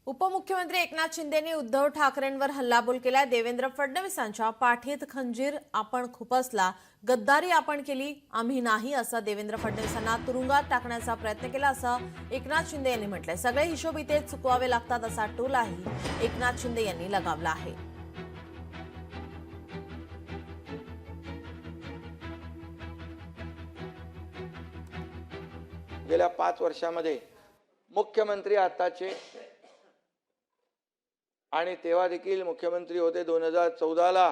उपमुख्यमंत्री एकनाथ शिंदेंनी उद्धव ठाकरेंवर हल्लाबोल केला। देवेंद्र फडणवीसांच्या पाठीत खंजीर आपण खुपसला, गद्दारी आपण केली, आम्ही नाही असं देवेंद्र फडणवीसांना तुरुंगात टाकण्याचा प्रयत्न केला असं एकनाथ शिंदे यांनी म्हटलंय। सगळे हिशोब इथे चुकवावे लागतात असा टोलाही एकनाथ शिंदे यांनी लगावला आहे। गेल्या 5 वर्षांमध्ये मुख्यमंत्री आताचे आणि तेव्हा देखील मुख्यमंत्री होते 2014ला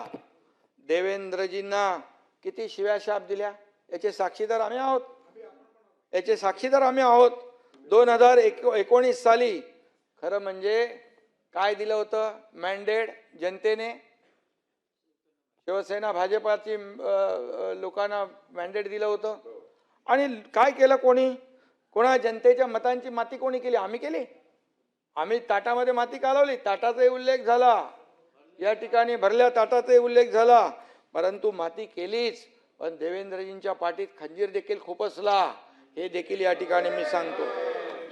देवेंद्रजींना किती शिव्याशाप दिल्या याचे साक्षीदार आम्ही आहोत 2019 साली खरं म्हणजे काय दिलं होतं मॅन्डेट जनतेने शिवसेना भाजपाची लोकांना मॅन्डेट दिलं होतं आणि काय केलं कोणा जनतेच्या मतांची माती कोणी केली आम्ही केली आम्ही ताटामध्ये माती कालवली ताटाचा उल्लेख झाला या ठिकाणी भरल्या ताटाचा उल्लेख झाला परंतु माती केलीच पण देवेंद्रजींच्या पाठीत खंजीर देखील खुपसला हे देखील या ठिकाणी मी सांगतो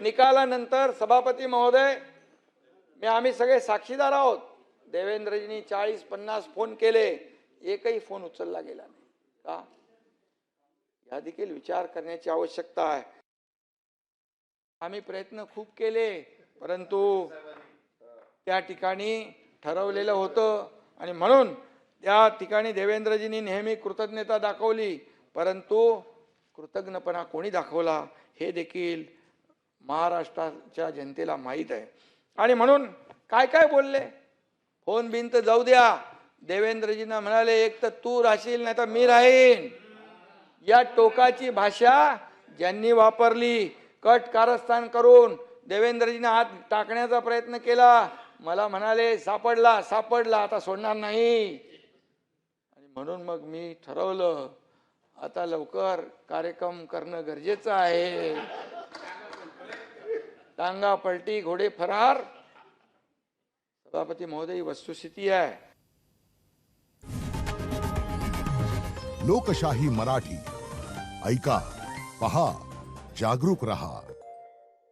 निकालानंतर सभापती महोदय आम्ही सगळे साक्षीदार आहोत देवेंद्रजींनी 40-50 फोन केले एकही फोन उचलला गेला नाही का या देखील विचार करण्याची आवश्यकता आहे आम्ही प्रयत्न खूप केले परंतु त्या ठिकाणी ठरवलेलं होतं आणि म्हणून त्या ठिकाणी देवेंद्रजींनी नेहमी कृतज्ञता दाखवली परंतु कृतज्ञपणा कोणी दाखवला हे देखील महाराष्ट्राच्या जनतेला माहीत आहे आणि म्हणून काय बोलले फोन बिन तर जाऊ द्या देवेंद्रजींना म्हणाले एक तर तू राहशील नाही तर मी राहीन या टोकाची भाषा ज्यांनी वापरली कट कारस्थान करून देवेंद्रजींना हात टाकण्याचा प्रयत्न केला मला म्हणाले सापडला आता सोडणार नाही आणि म्हणून मग मी ठरवलं आता लवकर कार्यक्रम करणं गरजेचं आहे टांगा पलटी घोडे फरार सभापती महोदय वस्तुस्थिती आहे लोकशाही मराठी ऐका पहा जागरूक रहा।